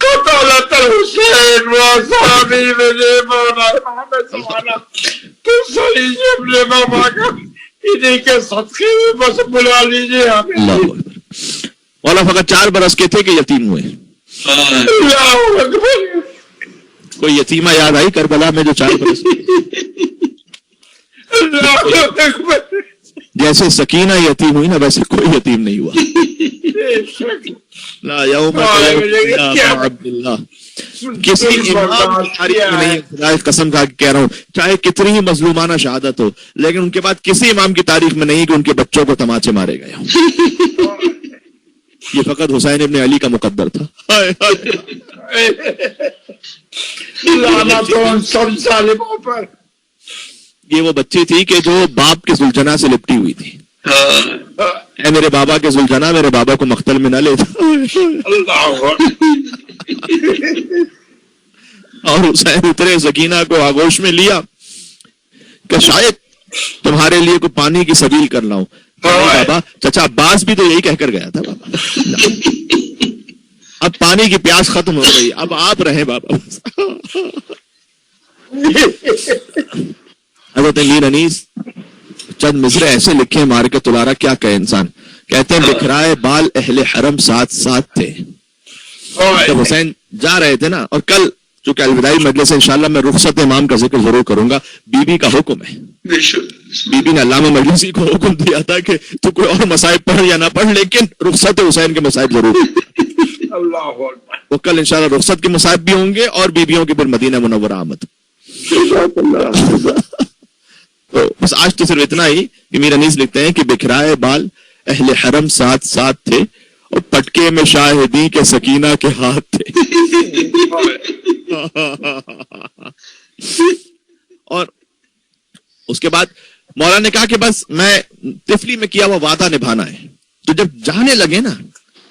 قتلت الحسین وصحابی میرے مولا تو صحیح ابن بابا کا انہیں کے صدقے میں بس بلا لیجیے ہمیں. اللہ اکبر. مولا فقط 4 برس کے تھے کہ یتیم ہوئے. اللہ اکبر. کوئی یتیمہ یاد آئی کربلا میں جو 4 برس اللہ اکبر. جیسے سکینہ یتیم ہوئی نا ویسے کوئی یتیم نہیں ہوا. لا یوم عبداللہ. کسی امام کی تاریخ میں نہیں, خدا کی قسم کھا کے کہہ رہا ہوں, چاہے کتنی ہی مظلومانہ شہادت ہو, لیکن ان کے بعد کسی امام کی تاریخ میں نہیں کہ ان کے بچوں کو تماچے مارے گئے ہوں. یہ فقط حسین ابن علی کا مقدر تھا. لعنت ہو سب ظالموں پر. یہ وہ بچی تھی کہ جو باپ کے زلجنا سے لپٹی ہوئی تھی. اے میرے بابا کے زلجنا میرے بابا کو مقتل میں نہ لے. اور حسین اترے, سکینہ کو آغوش میں لیا کہ شاید تمہارے لیے کوئی پانی کی سبیل کر لاؤں. بابا چچا عباس بھی تو یہی کہہ کر گیا تھا بابا, اب پانی کی پیاس ختم ہو گئی, اب آپ رہیں بابا. حضرت امیر انیس چند مصرے ایسے لکھے مار کے تلارا, کیا کہے انسان. کہتے ہیں بکھرائے بال اہل حرم ساتھ ساتھ تھے. جب حسین جا رہے تھے نا, اور کل چونکہ الوداعی مجلس انشاءاللہ میں رخصت امام کا ذکر ضرور کروں گا. بی بی کا حکم ہے, بی بی نے علامہ مجلسی کو حکم دیا تھا کہ تو کوئی اور مصائب پڑھ یا نہ پڑھ, لیکن رخصت حسین کے مصائب ضرور. وہ کل انشاءاللہ رخصت کے مصائب بھی ہوں گے اور بیویوں کی پھر مدینہ منورہ آمد. تو بس آج تو صرف اتنا ہی کہ میر انیس لکھتے ہیں کہ بکھرائے بال اہل حرم ساتھ ساتھ تھے, اور پٹکے میں شاہدی کے سکینہ کے ہاتھ تھے. اور اس کے بعد مولا نے کہا کہ بس میں طفلی میں کیا وہ وعدہ نبھانا ہے. تو جب جانے لگے نا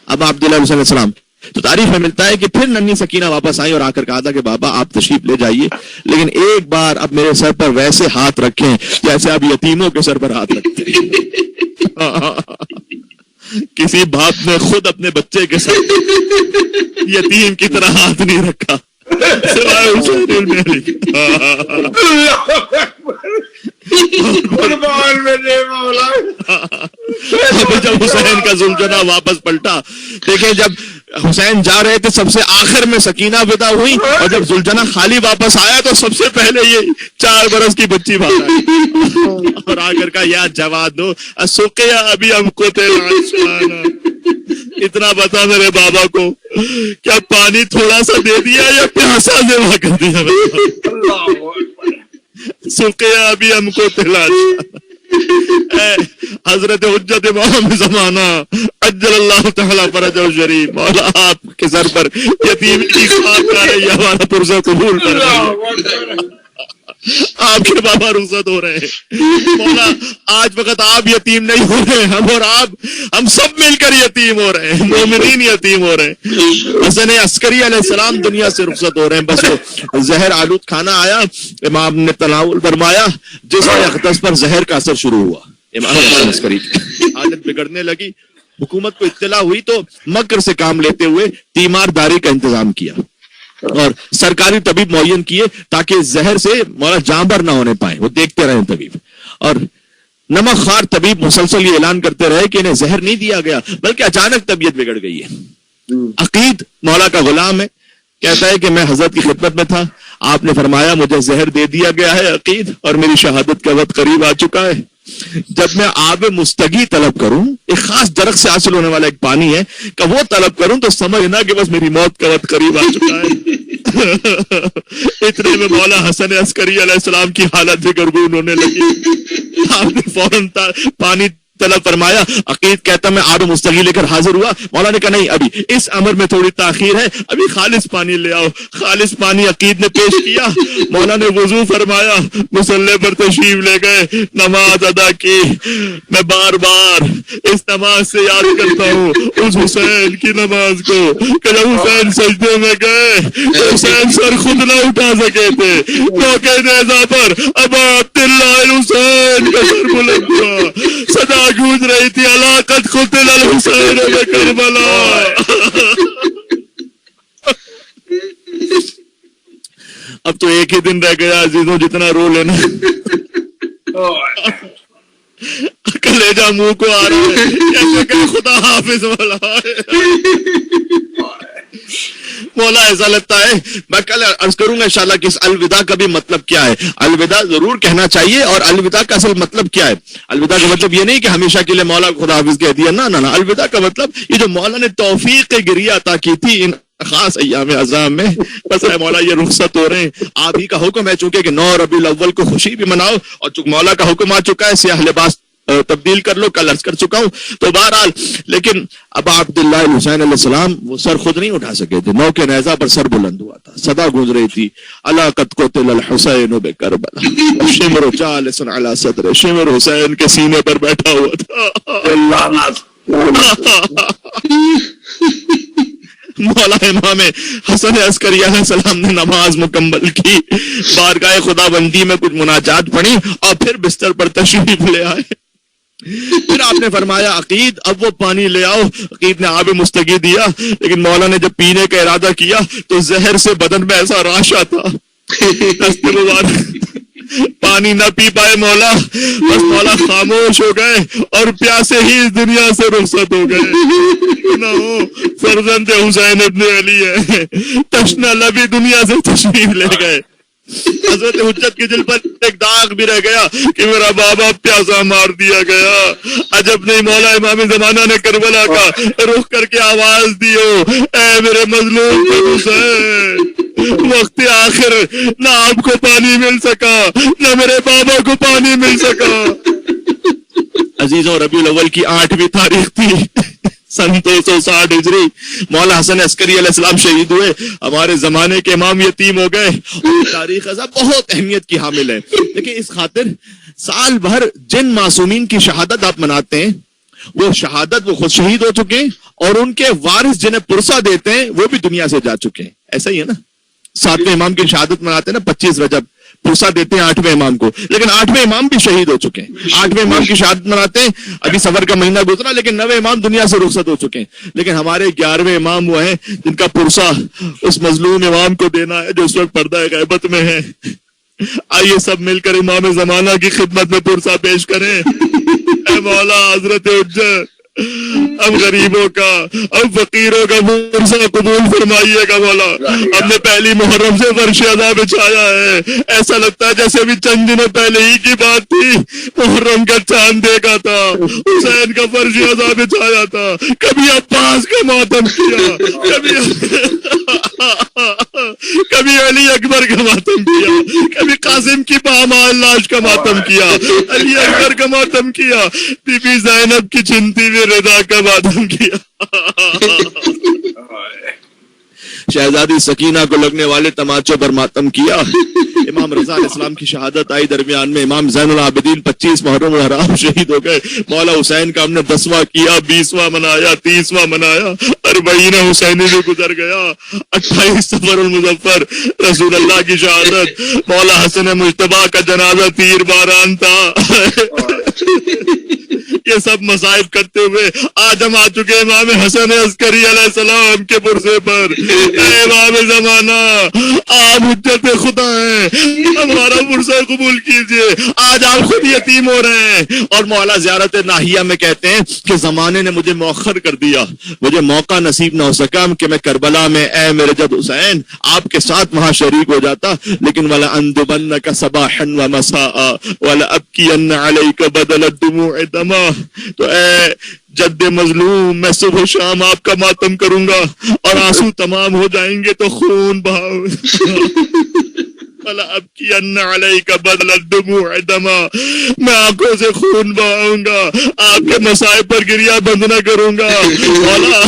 اب عبداللہ علیہ السلام, تو تاریخ میں ملتا ہے کہ پھر ننھی سکینہ واپس آئی اور آ کر کہا تھا کہ بابا آپ تشریف لے جائیے, لیکن ایک بار اب میرے سر پر ویسے ہاتھ رکھیں جیسے آپ یتیموں کے سر پر ہاتھ رکھتے ہیں. کسی باپ نے خود اپنے بچے کے سر یتیم کی طرح ہاتھ نہیں رکھا سوائے حسین ابن علی. جب حسین کا زلجنا واپس پلٹا, دیکھیں جب حسین جا رہے تھے سب سے آخر میں سکینہ ودا ہوئی, اور جب زلجنا خالی واپس آیا تو سب سے پہلے یہ 4 برس کی بچی بات آئی اور آ کر کا یا جواد دو سوکیا ابھی ہم کو اتنا بتا میرے بابا کو, کیا پانی تھوڑا سا دے دیا یا پیاسا دیوا کر دیا. سوکیا ابھی ہم کو حضرت حجت امام زمانہ عجل اللہ تعالیٰ فرجہ شریف, مولا آپ کے سر پر یتیم کی خاک آ رہی ہے, ہمارا پرزہ قبول کر رہا ہے. آپ کے بابا رخصت ہو رہے ہیں مولا, آج وقت آپ یتیم نہیں ہو رہے, ہم اور آپ ہم سب مل کر یتیم ہو رہے ہیں, مومنین یتیم ہو رہے ہیں. حسن عسکری علیہ السلام دنیا سے رخصت ہو رہے ہیں. بس وہ زہر آلود کھانا آیا, امام نے تناول فرمایا, جس میں اقدس پر زہر کا اثر شروع ہوا. امام عسکری حالت بگڑنے لگی, حکومت کو اطلاع ہوئی تو مکر سے کام لیتے ہوئے تیمار داری کا انتظام کیا اور سرکاری طبیب معین کیے تاکہ زہر سے مولا جانبر نہ ہونے پائے, وہ دیکھتے رہے طبیب. اور نمک خوار طبیب مسلسل یہ اعلان کرتے رہے کہ انہیں زہر نہیں دیا گیا بلکہ اچانک طبیعت بگڑ گئی ہے. عقید مولا کا غلام ہے, کہتا ہے کہ میں حضرت کی خدمت میں تھا, آپ نے فرمایا مجھے زہر دے دیا گیا ہے عقید, اور میری شہادت کا وقت قریب آ چکا ہے. جب میں آب مستغی طلب کروں, ایک خاص درخت سے حاصل ہونے والا ایک پانی ہے, کہ وہ طلب کروں تو سمجھنا کہ بس میری موت کا وقت قریب آ چکا ہے. اتنے میں مولا حسن عسکری علیہ السلام کی حالت دگرگون ہونے لگی. آپ نے فوراً پانی طلب فرمایا. عقید کہتا میں آب مستغی لے کر حاضر ہوا. مولا نے کہا نہیں, ابھی اس امر میں تھوڑی تاخیر ہے, ابھی خالص پانی لے آؤ. خالص پانی عقید نے پیش کیا. مولا نے وضو فرمایا, مصلی پر تشریف لے گئے, نماز ادا کی. میں بار بار اس نماز سے یاد کرتا ہوں اس حسین کی نماز کو, کہ جب حسین سجدے میں گئے حسین سر خود نہ اٹھا سکے تھے, موقع نیزہ پر ابا عبداللہ الحسین کا سر بلند ہوا, صدا گونج رہی تھی علاقت قتل الحسین میں کربلا. اب تو ایک ہی دن رہ گیا عزیزوں، جتنا رو لینا کلیجہ منہ کو آ رہا ہے، کیسے کہ خدا حافظ مولا مولا ایسا لگتا ہے. میں کل عرض کروں گا انشاءاللہ کہ اس الوداع کا بھی مطلب کیا ہے. الوداع ضرور کہنا چاہیے، اور الوداع کا اصل مطلب کیا ہے؟ الوداع کا مطلب یہ نہیں کہ ہمیشہ کے لیے مولا کو خدا حافظ کہہ دیا، نہ نہ. الوداع کا مطلب یہ جو مولا نے توفیق گریہ عطا کی تھی ان خاص ایام عظام میں، بس اے مولا یہ رخصت ہو رہے ہیں، آپ ہی کا حکم ہے چونکہ کہ 9 ربیع الاول کو خوشی بھی مناؤ، اور چونکہ مولا کا حکم آ چکا ہے سیاہ لباس تبدیل کر لو، کل عرض کر چکا ہوں. تو بہرحال لیکن ابا عبداللہ الحسین علیہ السلام وہ سر خود نہیں اٹھا سکے تھے، نو کے نیزہ پر سر بلند ہوا تھا، صدا گونج رہی تھی الا قد قتل الحسین بکربلا شمر جالس علی صدر، شمر حسین کے سینے پر بیٹھا ہوا تھا. مولا امام حسن عسکری علیہ السلام نے نماز مکمل کی، بارگاہ خدا بندی میں کچھ مناجات پڑھی اور پھر بستر پر تشریف لے آئے. پھر آپ نے فرمایا عقید اب وہ پانی لے آؤ. عقید نے آب مستقی دیا، لیکن مولا نے جب پینے کا ارادہ کیا تو زہر سے بدن میں ایسا راشا تھا، پانی نہ پی پائے مولا، بس مولا خاموش ہو گئے اور پیاسے ہی اس دنیا سے رخصت ہو گئے. نہ ہو فرزند حسین ابن علی ہے، تشنا لبی دنیا سے تشریف لے گئے. حضرت حجت کے دل پر ایک داغ بھی رہ گیا کہ میرا بابا پیاسا مار دیا گیا. عجب نہیں مولا امام زمانہ نے کربلا کا رخ کر کے آواز دیو، اے میرے مظلوم حسین، وقت آخر نہ آپ کو پانی مل سکا نہ میرے بابا کو پانی مل سکا. عزیزوں ربیع الاول کی 8ویں تاریخ تھی سن 260 ہجری. مولا حسن عسکری علیہ السلام شہید ہوئے، ہمارے زمانے کے امام یتیم ہو گئے. تاریخ ازا بہت اہمیت کی حامل ہے، لیکن اس خاطر سال بھر جن معصومین کی شہادت آپ مناتے ہیں وہ شہادت وہ خود شہید ہو چکے ہیں، اور ان کے وارث جنہیں پرسہ دیتے ہیں وہ بھی دنیا سے جا چکے ہیں. ایسا ہی ہے نا، 7ویں امام کی شہادت مناتے ہیں نا 25 رجب، پرسہ دیتے ہیں 8ویں امام کو، لیکن 8ویں امام بھی شہید ہو چکے ہیں. 8ویں امام کی شہادت مناتے ہیں، ابھی صفر کا مہینہ گزرا لیکن 9ویں امام دنیا سے رخصت ہو چکے ہیں. لیکن ہمارے 11ویں امام وہ ہیں جن کا پرسہ اس مظلوم امام کو دینا ہے جو اس وقت پردہ غیبت میں ہے. آئیے سب مل کر امام زمانہ کی خدمت میں پرسہ پیش کریں. اے مولا حضرت حجت، اب غریبوں کا اب فقیروں کا پرسہ قبول فرمائیے گا مولا. ہم نے پہلی محرم سے فرش ادا بچھایا ہے، ایسا لگتا ہے جیسے بھی چند دنوں پہلے ہی کی بات تھی. محرم کا چاند دیکھا تھا، حسین کا فرش ادا بچھایا تھا، کبھی عباس کا ماتم کیا، کبھی علی اکبر کا ماتم کیا، کبھی قاسم کی پامال لاش کا ماتم کیا، علی اکبر کا ماتم کیا، بی بی زینب کی چنتی میں رضا کا ماتم کیا، شہزادی سکینہ کو لگنے والے تماچوں پر ماتم کیا. امام رضا علیہ السلام کی شہادت آئی درمیان میں، امام زین العابدین 25 محرم الحرام شہید ہو گئے. مولا حسین کا ہم نے 10واں کیا، 20واں منایا، 30واں منایا، 40 حسینی بھی گزر گیا. 28 صفر المظفر رسول اللہ کی شہادت. مولا حسن مجتبیٰ کا جنازہ تیر باران تھا. یہ سب مصائب کرتے ہوئے آج ہم آ چکے امام حسن عسکری علیہ السلام کے پرسے پر. اے امام زمانہ، آپ حجت خدا ہیں، ہمارا پرسہ قبول کیجئے. آج آپ خود یتیم ہو رہے ہیں. اور مولا زیارت ناہیہ میں کہتے ہیں کہ زمانے نے مجھے مؤخر کر دیا، مجھے موقع نصیب نہ ہو سکا کہ میں کربلا میں اے میرے جد حسین آپ کے ساتھ وہاں شریک ہو جاتا. لیکن وَلَأَنْدُبَنَّكَ صَبَاحًا وَمَسَاءً وَلَأَبْكِيَنَّ عَلَيْكَ بَدَلَ الدُّمُوعِ دَمًا. تو اے جد مظلوم، میں صبح و شام آپ کا ماتم کروں گا، اور آنسو تمام ہو جائیں گے تو خون بہاؤ. وَلَأَبْكِيَنَّ عَلَيْكَ بَدَلَ الدُّمُوعِ دَمًا. میں آنکھوں سے خون بہاؤں گا، آپ کے مسائب پر گریہ بند نہ کروں گا. مولا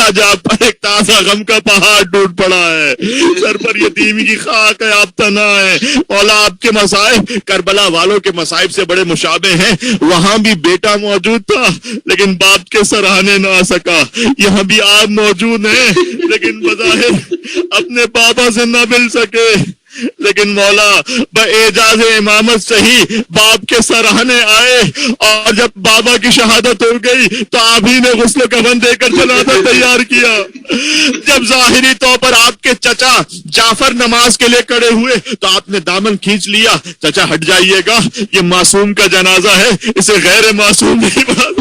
آج آپ پر ایک تازہ غم کا پہاڑ ٹوٹ پڑا ہے، سر پر یتیمی کی خاک ہے، آپ تنہا ہے. مولا آپ کے مسائب کربلا والوں کے مسائب سے بڑے مشابہ ہیں. وہاں بھی بیٹا موجود تھا لیکن باپ کے سراہنے نہ آ سکا. یہاں بھی آپ موجود ہیں لیکن بظاہر اپنے بابا سے نہ مل سکے. لیکن مولا بإعجاز امامت صحیح باپ کے سراہنے آئے، اور جب بابا کی شہادت ہو گئی تو آپ ہی نے غسل کفن دے کر جنازہ تیار کیا۔ جب ظاہری طور پر آپ کے چچا جعفر نماز کے لیے کھڑے ہوئے تو آپ نے دامن کھینچ لیا، چچا ہٹ جائیے گا، یہ معصوم کا جنازہ ہے، اسے غیر معصوم نہیں بات۔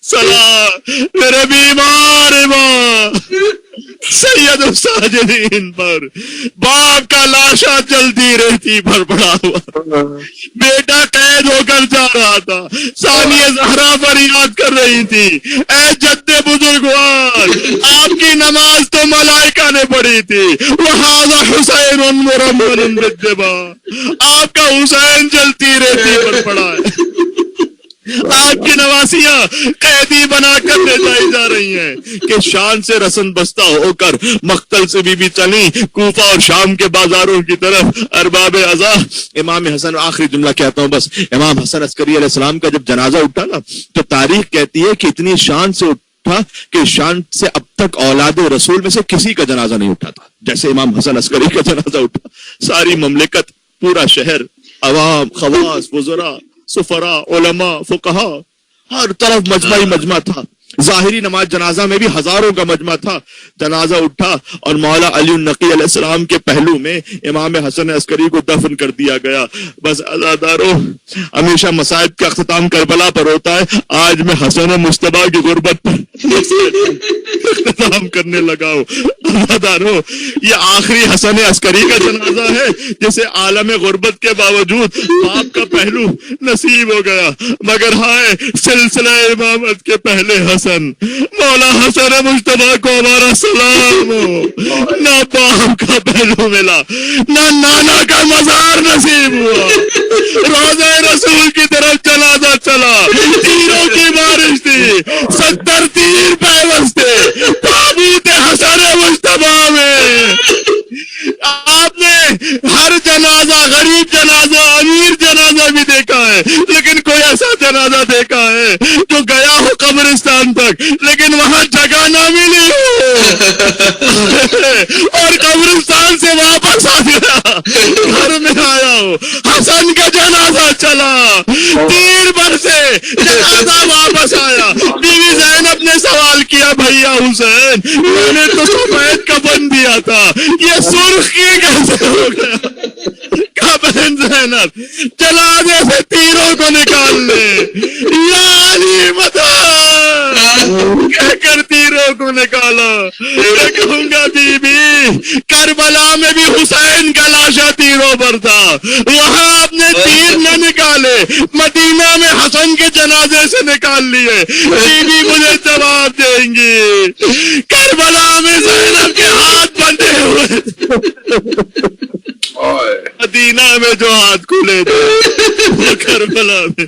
سلام میرے بیمار ماں سید الساجدین پر، باپ کا لاشا جلدی رہتی بھر پڑا ہوا، بیٹا قید ہو کر جا رہا تھا، ثانیہ زہرا فریاد کر رہی تھی، اے جد بزرگوار آپ کی نماز تو ملائکہ نے پڑھی تھی، وَهَذَا حُسَيْنٌ مُرَمَّلٌ بِالدِّمَاءِ، آپ کا حسین جلتی رہتی بھر پڑا ہے، آپ کی نواسیاں قیدی بنا کر لے جائی جا رہی ہیں کہ شان سے رسن بستہ ہو کر مقتل سے بھی چلی کوفہ اور شام کے بازاروں کی طرف ارباب عزا۔ امام حسن، آخری جملہ کہتا ہوں بس، امام حسن عسکری علیہ السلام کا جب جنازہ اٹھا نا تو تاریخ کہتی ہے کہ اتنی شان سے اٹھا کہ شان سے اب تک اولاد رسول میں سے کسی کا جنازہ نہیں اٹھا تھا جیسے امام حسن عسکری کا جنازہ اٹھا۔ ساری مملکت، پورا شہر، عوام، خواص، وزراء، سفراء، علماء، فقہا، ہر طرف مجمع ہی مجمع تھا۔ ظاہری نماز جنازہ میں بھی ہزاروں کا مجمع تھا۔ جنازہ اٹھا اور مولا علی النقی علیہ السلام کے پہلو میں امام حسن عسکری کو دفن کر دیا گیا۔ بس عزادارو، ہمیشہ مصائب کا اختتام کربلا پر ہوتا ہے، آج میں حسن مجتبیٰ کی غربت پر اختتام کرنے لگا ہوں۔ عزادارو، یہ آخری حسن عسکری کا جنازہ ہے جسے عالم غربت کے باوجود باپ کا پہلو نصیب ہو گیا، مگر ہائے سلسلہ امامت کے پہلے حسن مولا حسن مجتبیٰ کو ہمارا سلام ہو۔ نہ باپ کا پہلو ملا، نہ نانا کا مزار نصیب ہوا، روضہ رسول کی طرف جنازہ چلا، تیروں کی بارش تھی، 70 تیر پیوست تھے تابوت حسن مجتبیٰ میں۔ آپ نے ہر جنازہ، غریب جنازہ، امیر جنازہ بھی دیکھا ہے، لیکن کوئی ایسا جنازہ دیکھا ہے جو گیا ہو قبرستان تک لیکن وہاں جگہ نہ ملی اور قبرستان سے واپس آ گیا، گھر میں آیا ہو، حسن کا جنازہ چلا، تیر بر سے جنازہ واپس آیا۔ بیوی زینب نے سوال کیا، بھیا حسین میں نے تو سفید کفن دیا تھا، یہ سرخ کی کیسے ہو گیا؟ کہا بہن زینب جنازے سے تیروں کو نکال لے، یا علی مدد کہہ کر تیروں کو نکالا۔ میں کہوں گا بی بی کربلا میں بھی حسین کا لاشا تیروں پر تھا، وہاں آپ نے تیر نہ نکالے، مدینہ میں حسن کے جنازے سے نکال لیے۔ بی بی مجھے جواب دیں گی، کربلا میں زینب کے ہاتھ بندھے ہوئے، مدینہ میں جو ہاتھ کھلے تھے وہ کربلا میں